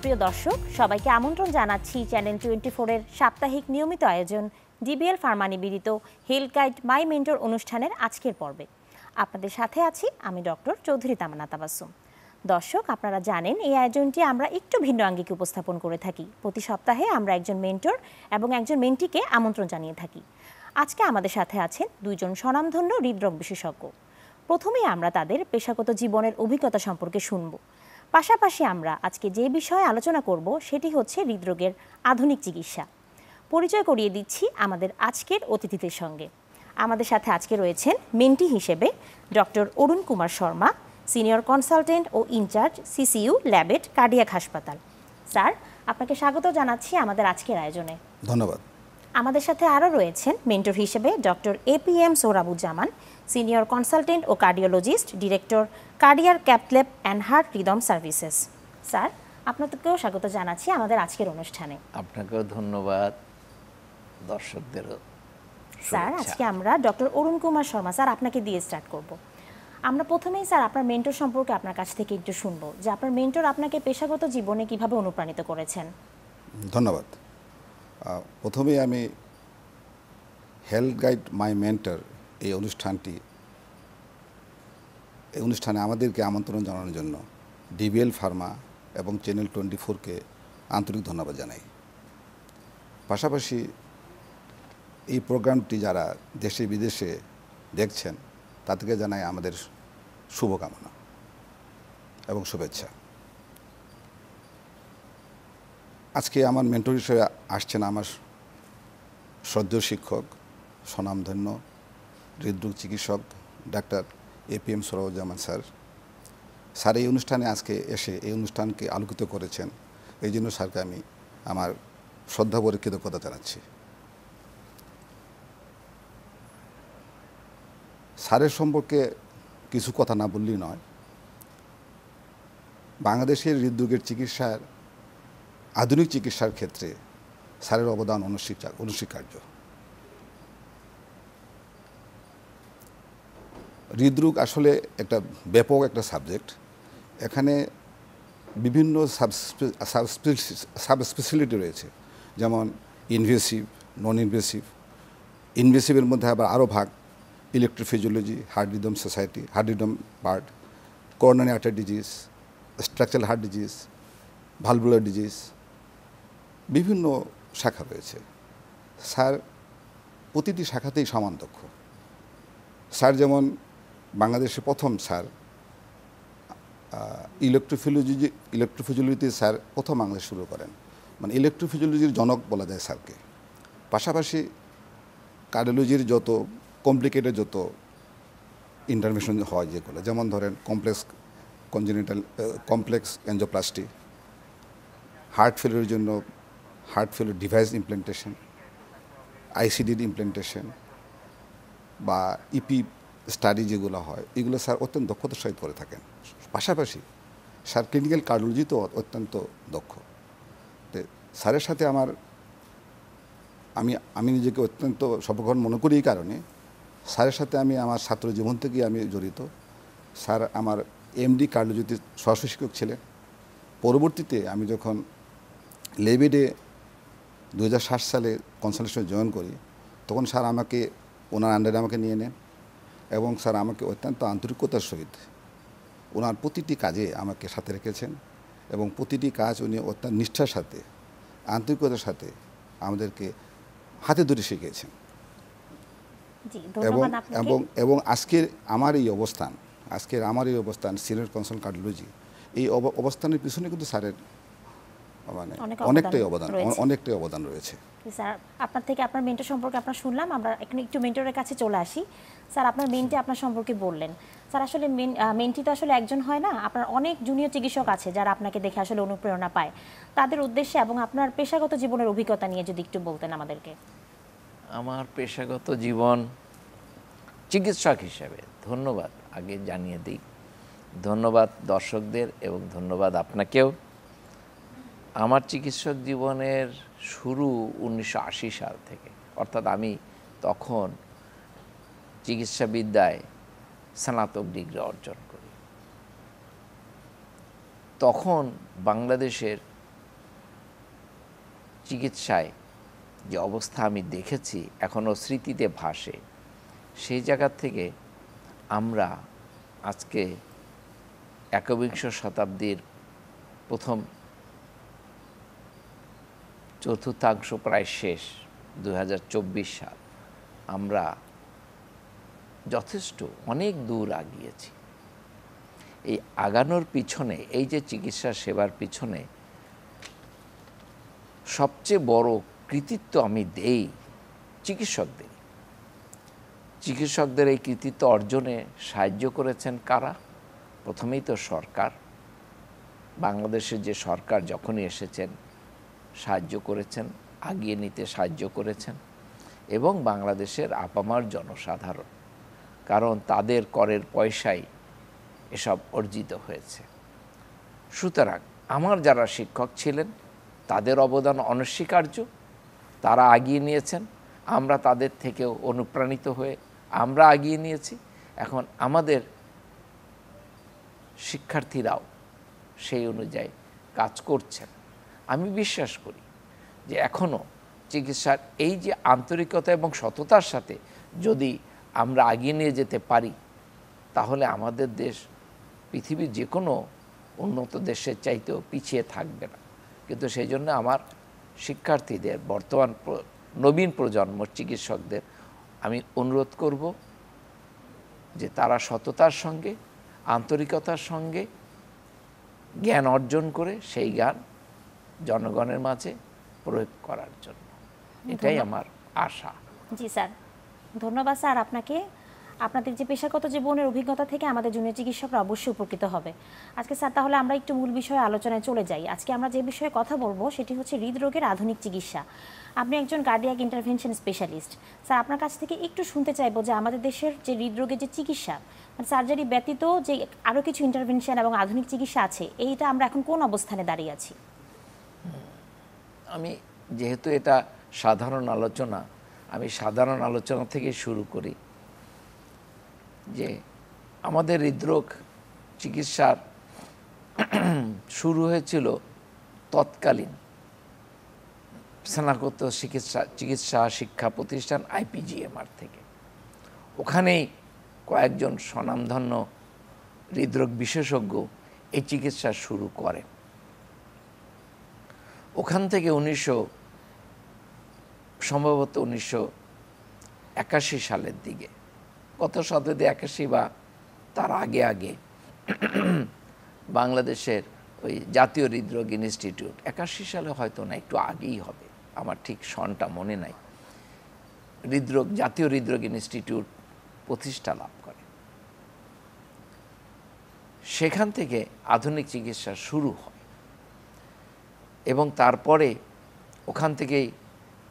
প্রিয় দর্শক, সবাইকে আমন্ত্রণ জানাচ্ছি চ্যানেল 24 এর সাপ্তাহিক নিয়মিত আয়োজন ডিবিএল ফার্মা নিবেদিত হেলথ গাইড মাই মেন্টর অনুষ্ঠানের আজকের পর্বে। আপনাদের সাথে আছি আমি ডক্টর চৌধুরী তামান্না তাবাসসুম। দর্শক, আপনারা জানেন এই আয়োজনটি আমরা একটু ভিন্ন আঙ্গিকে উপস্থাপন করে থাকি। প্রতি সপ্তাহে আমরা একজন মেন্টর এবং একজন মেন্টিকে আমন্ত্রণ জানিয়ে থাকি। আজকে আমাদের সাথে আছেন দুইজন স্বনামধন্য হৃদরোগ বিশেষজ্ঞ। প্রথমেই আমরা তাদের পেশাগত জীবনের অভিজ্ঞতা সম্পর্কে শুনব। পাশাপাশি আমরা আজকে যে বিষয়ে আলোচনা করব সেটি হচ্ছে হৃদরোগের আধুনিক চিকিৎসা। পরিচয় করিয়ে দিচ্ছি আমাদের আজকের অতিথিদের সঙ্গে। আমাদের সাথে আজকে রয়েছেন মেন্টি হিসেবে doctor Arun Kumar Sharma, senior consultant ও ইনচার্জ সিসিইউ ল্যাবেট কার্ডিয়াক হাসপাতাল। স্যার, আপনাকে স্বাগত জানাচ্ছি আমাদের আজকের আয়োজনে। ধন্যবাদ। আমাদের সাথে আরও রয়েছেন মেন্টর হিসেবে doctor APM Sohrabuzzaman, senior consultant ও cardiologist, director cardiac cath lab and heart rhythm services. Sir, আপনাদেরকেও স্বাগত জানাচ্ছি আমাদের আজকের অনুষ্ঠানে। আপনাকেও ধন্যবাদ, দর্শকদেরও। স্যার, আজকে আমরা ডক্টর অরুণ কুমার শর্মা স্যার আপনাকে দিয়ে স্টার্ট করব। আমরা প্রথমেই স্যার আপনার মেন্টর সম্পর্কে আপনার কাছ থেকে একটু শুনবো যে আপনার মেন্টর আপনাকে পেশাগত জীবনে কিভাবে অনুপ্রাণিত করেছেন। ধন্যবাদ। প্রথমেই আমি হেলথ গাইড মাই মেন্টর এই অনুষ্ঠানে আমাদেরকে আমন্ত্রণ জানানোর জন্য ডিবিএল ফার্মা এবং চ্যানেল 24কে আন্তরিক ধন্যবাদ জানাই। পাশাপাশি এই প্রোগ্রামটি যারা দেশে বিদেশে দেখছেন তাদেরকে জানাই আমাদের শুভকামনা এবং শুভেচ্ছা। আজকে আমার মেন্টর হিসেবে আসছেন আমার শ্রদ্ধেয় শিক্ষক, স্বনামধন্য হৃদরোগ চিকিৎসক ডাক্তার এপিএম সোহরাবুজ্জামান স্যার। স্যার এই অনুষ্ঠানে আজকে এসে এই অনুষ্ঠানকে আলোকিত করেছেন, এই জন্য স্যারকে আমি আমার শ্রদ্ধাভরে কৃতজ্ঞতা জানাচ্ছি। স্যারের সম্পর্কে কিছু কথা না বললেই নয়। বাংলাদেশের হৃদরোগের চিকিৎসার আধুনিক চিকিৎসার ক্ষেত্রে স্যারের অবদান অনস্বীকার্য। হৃদরোগ আসলে একটা ব্যাপক একটা সাবজেক্ট। এখানে বিভিন্ন সাবস্পেশালিটি রয়েছে, যেমন ইনভেসিভ, নন ইনভেসিভ। ইনভেসিভের মধ্যে আবার আরও ভাগ: electrophysiology, heart rhythm society, heart rhythm part, coronary artery disease, structural heart disease, valvular disease, বিভিন্ন শাখা রয়েছে। স্যার প্রতিটি শাখাতেই সমান দক্ষ। স্যার বাংলাদেশে প্রথম স্যার ইলেকট্রোফিজিওলজিতে স্যার প্রথম বাংলাদেশ শুরু করেন, মানে ইলেকট্রোফিজিওলজির জনক বলা যায় স্যারকে। পাশাপাশি কার্ডিওলজির যত কমপ্লিকেটেড যত ইন্টারভেনশন হয় যেগুলো, যেমন ধরেন কমপ্লেক্স এনজিওপ্লাস্টি, হার্ট ফেলিওর জন্য হার্ট ফেলিওর ডিভাইস ইমপ্লেন্টেশন, আইসিডির ইমপ্লেন্টেশন বা ইপি স্টাডি যেগুলো হয়, এগুলো স্যার অত্যন্ত দক্ষতার সহিত করে থাকেন। পাশাপাশি স্যার ক্লিনিক্যাল কার্ডিওলজিতেও অত্যন্ত দক্ষ। তো স্যারের সাথে আমি নিজেকে অত্যন্ত সৌভাগ্যবান মনে করি। এই কারণে স্যারের সাথে আমি আমার ছাত্র জীবন থেকেই আমি জড়িত। স্যার আমার এমডি কার্ডিওলজিতে সহস্র শিক্ষক ছিলেন। পরবর্তীতে আমি যখন লেবেডে 2007 সালে কনসালটেশনে জয়েন করি, তখন স্যার ওনার আন্ডারে আমাকে নিয়ে নেন এবং স্যার আমাকে অত্যন্ত আন্তরিকতার সহিত ওনার প্রতিটি কাজে আমাকে সাথে রেখেছেন এবং প্রতিটি কাজ উনি অত্যন্ত নিষ্ঠার সাথে, আন্তরিকতার সাথে আমাদেরকে হাতে ধরে শিখিয়েছেন। এবং আজকের আমার এই অবস্থান সিনিয়র কনসালটেন্ট কার্ডিওলজি, এই অবস্থানের পিছনে কিন্তু স্যারের মানে অনেকটাই অবদান রয়েছে। স্যার, আপনার থেকে আপনার মেন্টর সম্পর্কে আপনার শুনলাম। আমরা একটু মেন্টরের কাছে চলে আসি। স্যার, আপনার মেন্টি আপনার সম্পর্কে বললেন। স্যার, আসলে মেন্টি তো আসলে একজন হয় না, আপনার অনেক জুনিয়র চিকিৎসক আছে যারা আপনাকে দেখে আসলে অনুপ্রেরণা পায়। তাদের উদ্দেশ্যে এবং আপনার পেশাগত জীবনের অভিজ্ঞতা নিয়ে যদি একটু বলতেন আমাদেরকে। আমার পেশাগত জীবন চিকিৎসক হিসেবে ধন্যবাদ আগে জানিয়ে দিই। ধন্যবাদ দর্শকদের এবং ধন্যবাদ আপনাকেও। আমার চিকিৎসক জীবনের শুরু 1980 সাল থেকে, অর্থাৎ আমি তখন চিকিৎসাবিদ্যায় স্নাতক ডিগ্রি অর্জন করি। তখন বাংলাদেশের চিকিৎসায় যে অবস্থা আমি দেখেছি এখনও স্মৃতিতে ভাসে, সেই জায়গা থেকে আমরা আজকে একবিংশ শতাব্দীর প্রথম চতুর্থাংশ প্রায় শেষ, 2024 সাল, আমরা যথেষ্ট অনেক দূর আগিয়েছি। এই আগানোর পিছনে, এই যে চিকিৎসা সেবার পিছনে সবচেয়ে বড় কৃতিত্ব আমি দেই চিকিৎসকদের। চিকিৎসকদের এই কৃতিত্ব অর্জনে সাহায্য করেছেন কারা? প্রথমেই তো সরকার, বাংলাদেশের যে সরকার যখনই এসেছেন সাহায্য করেছেন, আগিয়ে নিতে সাহায্য করেছেন, এবং বাংলাদেশের আপামার জনসাধারণ, কারণ তাদের করের পয়সায় এসব অর্জিত হয়েছে। সুতরাং আমার যারা শিক্ষক ছিলেন তাদের অবদান অনস্বীকার্য, তারা আগিয়ে নিয়েছেন, আমরা তাদের থেকেও অনুপ্রাণিত হয়ে আমরা আগিয়ে নিয়েছি। এখন আমাদের শিক্ষার্থীরাও সেই অনুযায়ী কাজ করছেন। আমি বিশ্বাস করি যে এখনও চিকিৎসার এই যে আন্তরিকতা এবং সততার সাথে যদি আমরা এগিয়ে নিয়ে যেতে পারি, তাহলে আমাদের দেশ পৃথিবীর যে কোনো উন্নত দেশের চাইতেও পিছিয়ে থাকবে না। কিন্তু সেই জন্য আমার শিক্ষার্থীদের, বর্তমান নবীন প্রজন্ম চিকিৎসকদের আমি অনুরোধ করব যে তারা সততার সঙ্গে, আন্তরিকতার সঙ্গে জ্ঞান অর্জন করে সেই জ্ঞান জনগণের মাঝে প্রয়োগ করার জন্য, এটাই আমার আশা। জি স্যার, ধন্যবাদ স্যার আপনাকে। আপনাদের যে পেশাগত জীবনের অভিজ্ঞতা থেকে আমাদের জুনিয়র চিকিৎসকরা অবশ্যই উপকৃত হবে। আজকে স্যার তাহলে আমরা একটু মূল বিষয়ে আলোচনায় চলে যাই। আজকে আমরা যে বিষয়ে কথা বলবো সেটি হচ্ছে হৃদরোগের আধুনিক চিকিৎসা। আপনি একজন কার্ডিয়াক ইন্টারভেনশন স্পেশালিস্ট। স্যার আপনার কাছ থেকে একটু শুনতে চাইবো যে আমাদের দেশের যে হৃদরোগের যে চিকিৎসা, মানে সার্জারি ব্যতীত যে আরও কিছু ইন্টারভেনশন এবং আধুনিক চিকিৎসা আছে, এইটা আমরা এখন কোন অবস্থানে দাঁড়িয়ে আছি? আমি যেহেতু এটা সাধারণ আলোচনা, আমি সাধারণ আলোচনা থেকে শুরু করি যে আমাদের হৃদরোগ চিকিৎসার শুরু হয়েছিল তৎকালীন স্নাতকোত্তর চিকিৎসা শিক্ষা প্রতিষ্ঠান IPGMR থেকে। ওখানেই কয়েকজন স্বনামধন্য হৃদরোগ বিশেষজ্ঞ এই চিকিৎসা শুরু করেন। ওখান থেকে সম্ভবত 1981 সালের দিকে, গত শতাব্দী 81 বা তার আগে আগে, বাংলাদেশের ওই জাতীয় হৃদরোগ ইনস্টিটিউট, 81 সালে হয়তো না, একটু আগেই হবে, আমার ঠিক সনটা মনে নাই, জাতীয় হৃদরোগ ইনস্টিটিউট প্রতিষ্ঠা লাভ করে। সেখান থেকে আধুনিক চিকিৎসা শুরু হয় এবং তারপরে ওখান থেকেই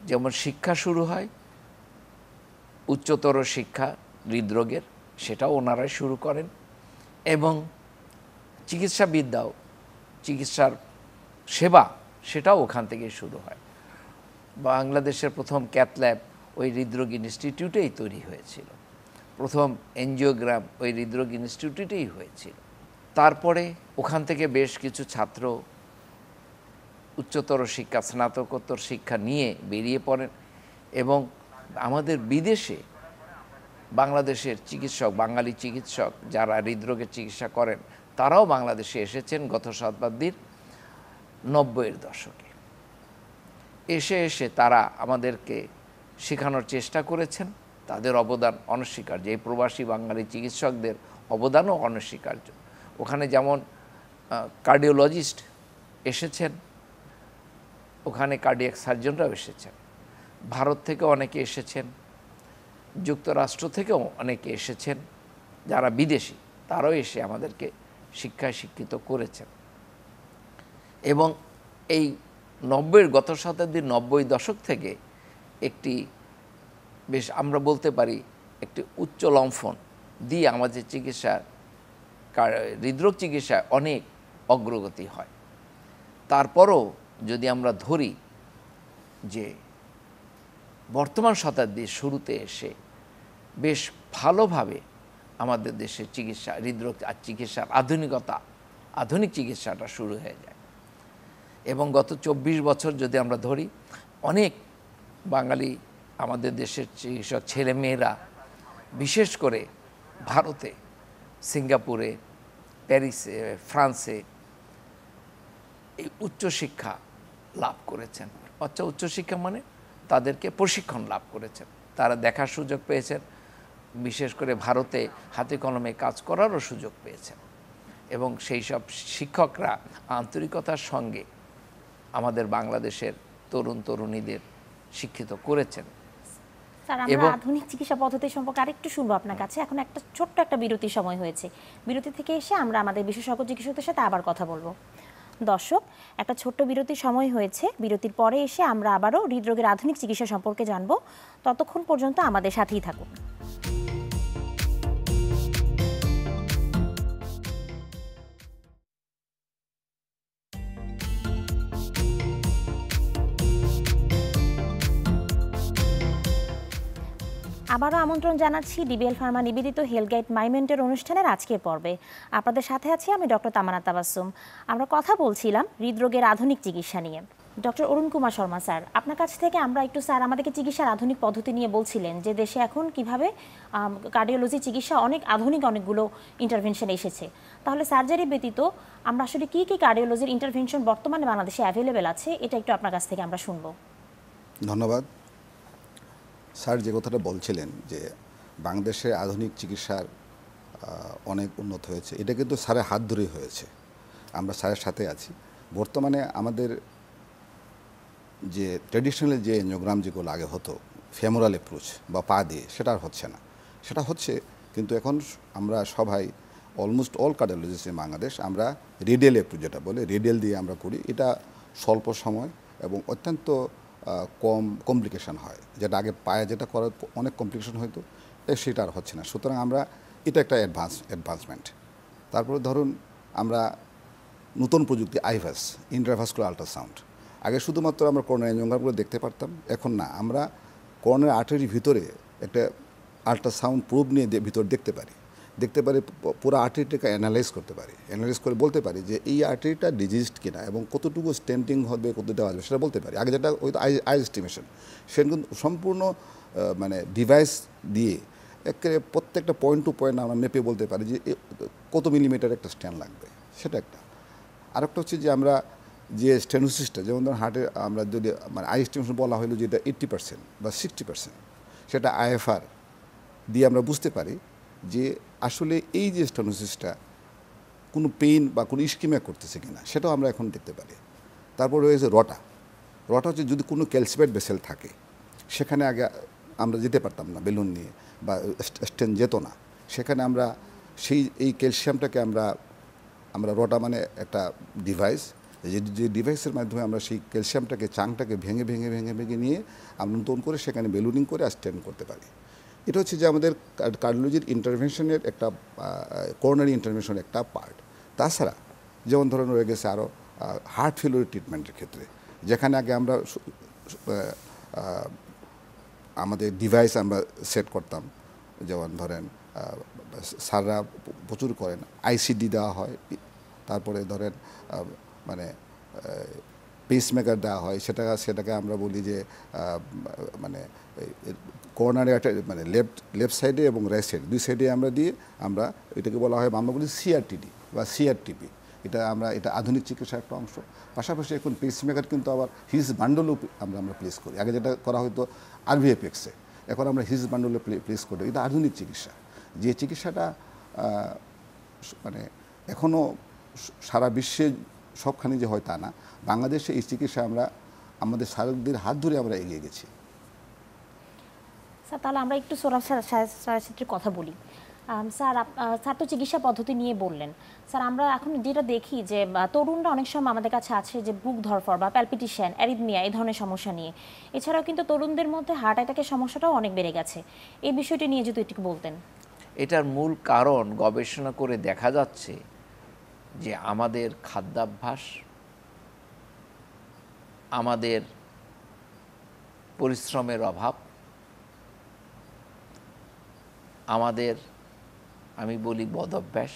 যেমন শিক্ষা শুরু হয়, উচ্চতর শিক্ষা হৃদরোগের, সেটাও ওনারাই শুরু করেন, এবং চিকিৎসাবিদ্যাও, চিকিৎসার সেবা, সেটাও ওখান থেকে শুরু হয়। বাংলাদেশের প্রথম ক্যাথ ল্যাব ওই হৃদরোগ ইনস্টিটিউটেই তৈরি হয়েছিল, প্রথম এনজিওগ্রাম ওই হৃদরোগ ইনস্টিটিউটেই হয়েছিল। তারপরে ওখান থেকে বেশ কিছু ছাত্র উচ্চতর শিক্ষা, স্নাতকোত্তর শিক্ষা নিয়ে বেরিয়ে পড়েন এবং আমাদের বিদেশে বাংলাদেশের চিকিৎসক, বাঙালি চিকিৎসক যারা হৃদরোগের চিকিৎসা করেন, তারাও বাংলাদেশে এসেছেন গত শতাব্দীর 90-এর দশকে। এসে তারা আমাদেরকে শেখানোর চেষ্টা করেছেন, তাদের অবদান অনস্বীকার্য। এই প্রবাসী বাঙালি চিকিৎসকদের অবদানও অনস্বীকার্য। ওখানে যেমন কার্ডিওলজিস্ট এসেছেন, ওখানে কার্ডিয়াক সার্জনরাও এসেছেন, ভারত থেকে অনেকে এসেছেন, যুক্তরাষ্ট্র থেকেও অনেকে এসেছেন, যারা বিদেশি তারাও এসে আমাদেরকে শিক্ষায় শিক্ষিত করেছেন। এবং এই গত শতাব্দীর 90 দশক থেকে একটি বেশ, আমরা বলতে পারি, একটি উচ্চ লম্ফন দিয়ে আমাদের হৃদরোগ চিকিৎসায় অনেক অগ্রগতি হয়। তারপরও যদি আমরা ধরি যে বর্তমান শতাব্দীর শুরুতে এসে বেশ ভালোভাবে আমাদের দেশের চিকিৎসা, হৃদরোগ চিকিৎসার আধুনিক চিকিৎসাটা শুরু হয়ে যায় এবং গত 24 বছর যদি আমরা ধরি, অনেক বাঙালি আমাদের দেশের চিকিৎসক ছেলেমেয়েরা বিশেষ করে ভারতে, সিঙ্গাপুরে, প্যারিসে, ফ্রান্সে এই উচ্চশিক্ষা লাভ করেছেন। উচ্চশিক্ষা মানে তাদেরকে প্রশিক্ষণ লাভ করেছেন, তারা দেখার সুযোগ পেয়েছেন, বিশেষ করে ভারতে হাতে কলমে কাজ করারও সুযোগ পেয়েছেন। এবং সেই সব শিক্ষকরা আন্তরিকতার সঙ্গে আমাদের বাংলাদেশের তরুণ তরুণীদের শিক্ষিত করেছেন। স্যার, আমরা আধুনিক চিকিৎসা পদ্ধতি সম্পর্কে আরেকটু শুনবো আপনার কাছে। এখন একটা ছোট্ট একটা বিরতির সময় হয়েছে, বিরতি থেকে এসে আমরা আমাদের বিশেষজ্ঞ চিকিৎসকদের সাথে আবার কথা বলবো। দর্শক, একটা ছোট্ট বিরতির সময় হয়েছে, বিরতির পরে এসে আমরা আবারও হৃদরোগের আধুনিক চিকিৎসা সম্পর্কে জানবো। ততক্ষণ পর্যন্ত আমাদের সাথেই থাকুন। আবারও আমন্ত্রণ জানাচ্ছি ডিবিএল ফার্মা নিবেদিত হেলথ গাইড মাইমেন্টের অনুষ্ঠানের আজকের পর্বে। আপনাদের সাথে আছি আমি ডক্টর তামান্না তাবাসসুম। আমরা কথা বলছিলাম হৃদরোগের আধুনিক চিকিৎসা নিয়ে। ডক্টর অরুণ কুমার শর্মা স্যার, আপনার কাছ থেকে আমরা একটু, স্যার আমাদেরকে চিকিৎসার আধুনিক পদ্ধতি নিয়ে বলছিলেন যে দেশে এখন কিভাবে কার্ডিওলজি চিকিৎসা অনেক আধুনিক অনেকগুলো ইন্টারভেনশন এসেছে। তাহলে সার্জারি ব্যতীত আমরা আসলে কী কী কার্ডিওলজির ইন্টারভেনশন বর্তমানে বাংলাদেশে অ্যাভেলেবেল আছে, এটা একটু আপনার কাছ থেকে আমরা শুনবো। ধন্যবাদ। স্যার যে কথাটা বলছিলেন যে বাংলাদেশে আধুনিক চিকিৎসার অনেক উন্নত হয়েছে, এটা কিন্তু স্যারের হাত ধরেই হয়েছে। আমরা স্যারের সাথে আছি। বর্তমানে আমাদের যে ট্র্যাডিশনাল যে এনজিওগ্রাম যেগুলো আগে হতো, ফেমোরাল অ্যাপ্রোচ বা পা দিয়ে, সেটা আর হচ্ছে না। সেটা হচ্ছে, কিন্তু এখন আমরা সবাই almost all cardiologist in Bangladesh আমরা রেডিয়াল অ্যাপ্রোচ যেটা বলে, রেডিয়াল দিয়ে আমরা করি। এটা স্বল্প সময় এবং অত্যন্ত কম কমপ্লিকেশন হয়, যেটা আগে পায়ে যেটা করার অনেক কমপ্লিকেশন হতো, সেটা আর হচ্ছে না। সুতরাং আমরা এটা একটা অ্যাডভান্সমেন্ট। তারপরে ধরুন আমরা নতুন প্রযুক্তি আইভাস, ইন্ট্রাভাস্কুলার আল্ট্রাসাউন্ড। আগে শুধুমাত্র আমরা করোনারি এনজিওগ্রামগুলো দেখতে পারতাম, এখন না, আমরা করোনারি আর্টারির ভিতরে একটা আল্ট্রাসাউন্ড প্রুব নিয়ে ভিতরে দেখতে পারি পুরো আর্টারিটাকে অ্যানালাইজ করতে পারি, অ্যানালাইজ করে বলতে পারি যে এই আর্টারিটা ডিজিজড কিনা এবং কতটুকু স্টেন্টিং হবে, কতটা আসবে সেটা বলতে পারি। আগে যেটা ওই আই এস্টিমেশন, সেটা কিন্তু সম্পূর্ণ মানে ডিভাইস দিয়ে একেবারে প্রত্যেকটা পয়েন্ট টু পয়েন্ট আমরা মেপে বলতে পারি যে কত মিলিমিটার একটা স্ট্যান্ড লাগবে, সেটা একটা। আরেকটা হচ্ছে যে আমরা যে স্টেনোসিসটা, যেমন ধরুন হার্টে আমরা যদি মানে আই এস্টিমেশন বলা হলো যেটা 80% বা 60%, সেটা আইএফআর দিয়ে আমরা বুঝতে পারি যে আসলে এই যে স্টেনোসিসটা কোনো পেইন বা কোনো ইস্কিমিয়া করতেছে কিনা, সেটাও আমরা এখন দেখতে পারি। তারপর রয়েছে রটা হচ্ছে যদি কোনো ক্যালসিফাইড ভেসেল থাকে, সেখানে আগে আমরা যেতে পারতাম না বেলুন নিয়ে বা স্টেন যেত না, সেখানে আমরা এই ক্যালসিয়ামটাকে আমরা রটা মানে একটা ডিভাইস, যে ডিভাইসের মাধ্যমে আমরা সেই ক্যালসিয়ামটাকে চাংটাকে ভেঙে নিয়ে আমরা নতুন করে সেখানে বেলুনিং করে স্টেন করতে পারি। এটা হচ্ছে যে আমাদের কার্ডিওলজির ইন্টারভেনশনের একটা করোনারি ইন্টারভেনশনের একটা পার্ট। তাছাড়া যেমন ধরুন রয়ে গেছে আরও হার্ট ফেলিওর ট্রিটমেন্টের ক্ষেত্রে, যেখানে আগে আমরা আমাদের ডিভাইস আমরা সেট করতাম, যেমন ধরেন স্যাররা প্রচুর করেন, আইসিডি দেওয়া হয়, তারপরে ধরেন মানে পেসমেকার দেওয়া হয়, সেটাকে আমরা বলি যে মানে কর্নারে একটা মানে লেফট সাইডে এবং রাইট সাইডে দুই সাইডে আমরা দিয়ে আমরা এটাকে বলা হয়, আমরা বলি সিআরটিডি বা সিআরটিপি। এটা আধুনিক চিকিৎসার একটা অংশ। পাশাপাশি এখন পেসমেকার কিন্তু আবার হিজ বান্ডলও আমরা প্লেস করি। আগে যেটা করা হতো আরভিএফএক্সে, এখন আমরা হিজ বান্ডলে প্লেস করি। এটা আধুনিক চিকিৎসা, যে চিকিৎসাটা মানে এখনও সারা বিশ্বে সবখানে যে হয় তা না, বাংলাদেশে এই চিকিৎসা আমরা আমাদের শারকদের হাত ধরে আমরা এগিয়ে গেছি। স্যার, তাহলে আমরা একটু স্যারের কথা বলি। স্যার তো চিকিৎসা পদ্ধতি নিয়ে বললেন। স্যার, আমরা এখন যেটা দেখি যে তরুণরা অনেক সময় আমাদের কাছে আছে যে বুক ধরফর বা প্যালপিটেশন, অ্যারিথমিয়া এই ধরনের সমস্যা নিয়ে। এছাড়াও কিন্তু তরুণদের মধ্যে হার্ট অ্যাটাকের সমস্যাটাও অনেক বেড়ে গেছে। এই বিষয়টি নিয়ে যদি একটু বলতেন। এটার মূল কারণ গবেষণা করে দেখা যাচ্ছে যে আমাদের খাদ্যাভ্যাস, আমাদের পরিশ্রমের অভাব, আমাদের আমি বলি বদভ্যাস,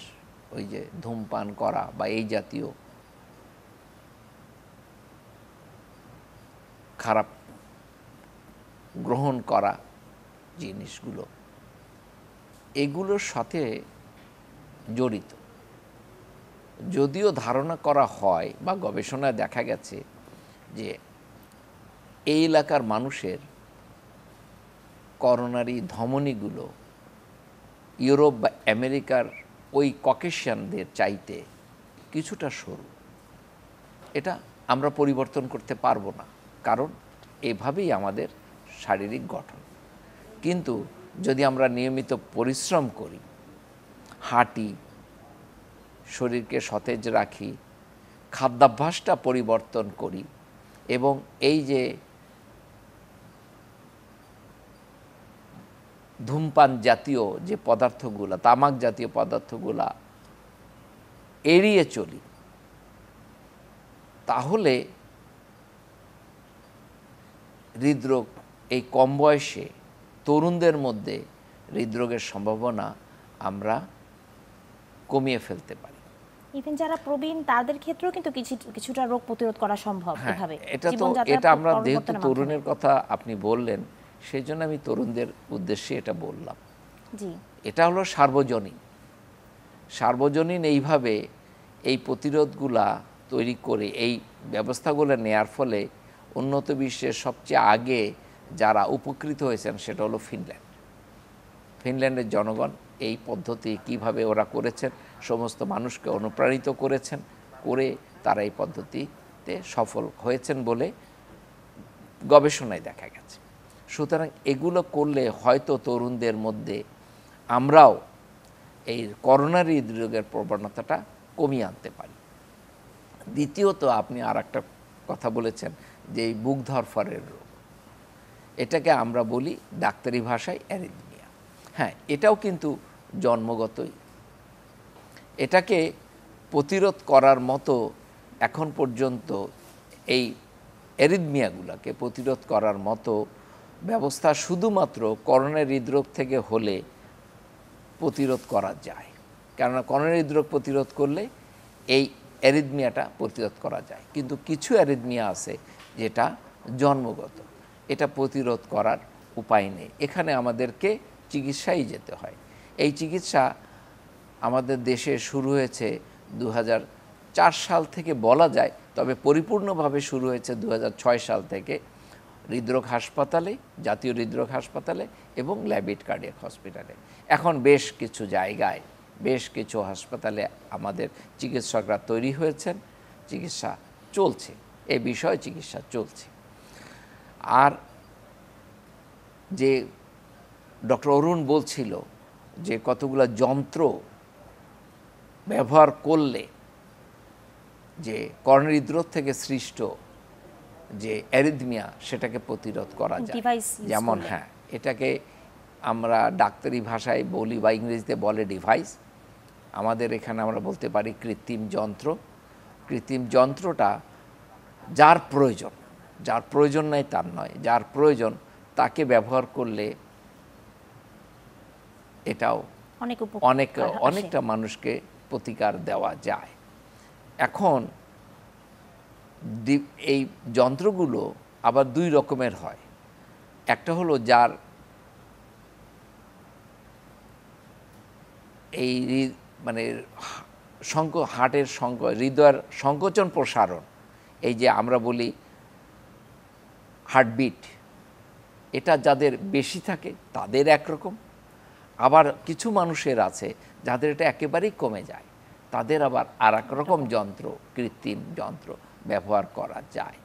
ওই যে ধূমপান করা বা এই জাতীয় খারাপ গ্রহণ করা জিনিসগুলো, এগুলোর সাথে জড়িত। যদিও ধারণা করা হয় বা গবেষণায় দেখা গেছে যে এই এলাকার মানুষের করোনারি ধমনীগুলো ইউরোপ বা আমেরিকার ওই ককেশিয়ানদের চাইতে কিছুটা সরু। এটা আমরা পরিবর্তন করতে পারবো না, কারণ এভাবেই আমাদের শারীরিক গঠন। কিন্তু যদি আমরা নিয়মিত পরিশ্রম করি, হাঁটি, শরীরকে সতেজ রাখি, খাদ্যাভ্যাসটা পরিবর্তন করি, এবং এই যে ধূমপান জাতীয় যে পদার্থগুলা, তামাক জাতীয় পদার্থগুলা এড়িয়ে চলি, তাহলে হৃদরোগ এই কম বয়সে তরুণদের মধ্যে হৃদরোগের সম্ভাবনা আমরা কমিয়ে ফেলতে পারি। ইভেন যারা প্রবীণ তাদের ক্ষেত্রেও কিন্তু কিছুটা রোগ প্রতিরোধ করা সম্ভব এভাবে। এটা আমরা যেহেতু তরুণের কথা আপনি বললেন, সেই জন্য আমি তরুণদের উদ্দেশ্যে এটা বললাম। জি, এটা হলো সার্বজনীন এইভাবে এই প্রতিরোধগুলা তৈরি করে এই ব্যবস্থাগুলো নেয়ার ফলে উন্নত বিশ্বের সবচেয়ে আগে যারা উপকৃত হয়েছেন সেটা হলো ফিনল্যান্ডের জনগণ এই পদ্ধতি কিভাবে ওরা করেছেন, সমস্ত মানুষকে অনুপ্রাণিত করেছেন, করে তারা এই পদ্ধতিতে সফল হয়েছেন বলে গবেষণায় দেখা গেছে। সুতরাং এগুলো করলে হয়তো তরুণদের মধ্যে আমরাও এই করোনারি হৃদরোগের প্রবণতাটা কমিয়ে আনতে পারি। দ্বিতীয়ত আপনি আর একটা কথা বলেছেন যে এই বুক ধরফরের রোগ, এটাকে আমরা বলি ডাক্তারি ভাষায় অ্যারিথমিয়া। হ্যাঁ, এটাও কিন্তু জন্মগতই। এটাকে প্রতিরোধ করার মতো এখন পর্যন্ত এই অ্যারিথমিয়াগুলোকে প্রতিরোধ করার মতো ব্যবস্থা শুধুমাত্র করোনারি হৃদরোগ থেকে হলে প্রতিরোধ করা যায়। কেননা করোনারি হৃদরোগ প্রতিরোধ করলে এই অ্যারিথমিয়াটা প্রতিরোধ করা যায়, কিন্তু কিছু অ্যারিথমিয়া আছে যেটা জন্মগত, এটা প্রতিরোধ করার উপায় নেই। এখানে আমাদেরকে চিকিৎসায় যেতে হয়। এই চিকিৎসা আমাদের দেশে শুরু হয়েছে 2004 সাল থেকে বলা যায়, তবে পরিপূর্ণভাবে শুরু হয়েছে 2006 সাল থেকে হৃদরোগ হাসপাতালে, জাতীয় হৃদরোগ হাসপাতালে এবং ল্যাবিট কার্ডিয়াক হসপিটালে। এখন বেশ কিছু জায়গায়, বেশ কিছু হাসপাতালে আমাদের চিকিৎসকরা তৈরি হয়েছেন, চিকিৎসা চলছে, এ বিষয়ে চিকিৎসা চলছে। আর যে ডক্টর অরুণ বলছিল যে কতগুলো যন্ত্র ব্যবহার করলে যে করোনারি হৃদরোগ থেকে সৃষ্ট যে অ্যারিথমিয়া সেটাকে প্রতিরোধ করা যায়। যেমন হ্যাঁ, এটাকে আমরা ডাক্তারি ভাষায় বলি বা ইংরেজিতে বলে ডিভাইস, আমাদের এখানে আমরা বলতে পারি কৃত্রিম যন্ত্র। কৃত্রিম যন্ত্রটা যার প্রয়োজন নাই তার নয়, যার প্রয়োজন তাকে ব্যবহার করলে এটাও অনেকটা মানুষকে প্রতিকার দেওয়া যায়। এখন এই যন্ত্রগুলো আবার দুই রকমের হয়। একটা হলো যার এই মানে হার্টের হৃদয়ের সংকোচন প্রসারণ, এই যে আমরা বলি হার্টবিট, এটা যাদের বেশি থাকে তাদের একরকম, আবার কিছু মানুষের আছে যাদের এটা একেবারেই কমে যায়, তাদের আবার আর এক রকম যন্ত্র, কৃত্রিম যন্ত্র ব্যবহার করা যায়।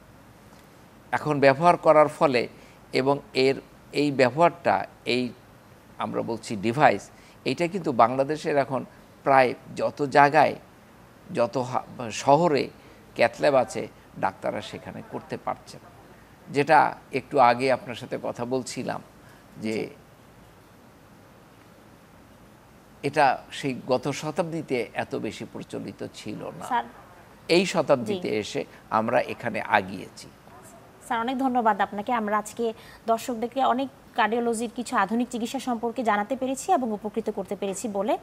এখন ব্যবহার করার ফলে এবং এই ব্যবহারটা, এই আমরা বলছি ডিভাইস, এইটা কিন্তু বাংলাদেশের এখন প্রায় যত জায়গায়, যত শহরে ক্যাথল্যাব আছে, ডাক্তাররা সেখানে করতে পারছেন। যেটা একটু আগে আপনার সাথে কথা বলছিলাম যে এটা সেই গত শতাব্দীতে এত বেশি প্রচলিত ছিল না, এই শতাব্দীতে এসে আমরা এখানে আগিয়েছি। স্যার, অনেক ধন্যবাদ আপনাকে। আমরা আজকে দর্শকদেরকে অনেক কার্ডিওলজির কিছু আধুনিক চিকিৎসা সম্পর্কে জানাতে পেরেছি এবং উপকৃত করতে পেরেছি বলে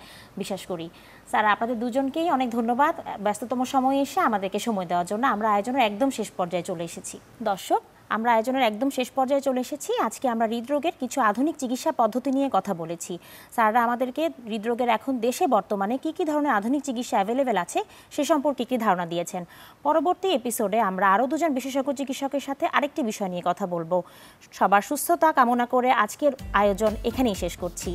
বিশ্বাস করি। স্যার, আপনাদের দুজনকেই অনেক ধন্যবাদ ব্যস্ততম সময়ে এসে আমাদেরকে সময় দেওয়ার জন্য। আমরা আয়োজনের একদম শেষ পর্যায়ে চলে এসেছি। দর্শক, আমরা আয়োজনের একদম শেষ পর্যায়ে চলে এসেছি। আজকে আমরা হৃদরোগের কিছু আধুনিক চিকিৎসা পদ্ধতি নিয়ে কথা বলেছি। স্যাররা আমাদেরকে হৃদরোগের এখন দেশে বর্তমানে কি ধরনের আধুনিক চিকিৎসা অ্যাভেলেবেল আছে সে সম্পর্কে একটি ধারণা দিয়েছেন। পরবর্তী এপিসোডে আমরা আরও দুজন বিশেষজ্ঞ চিকিৎসকের সাথে আরেকটি বিষয় নিয়ে কথা বলবো। সবার সুস্থতা কামনা করে আজকের আয়োজন এখানেই শেষ করছি।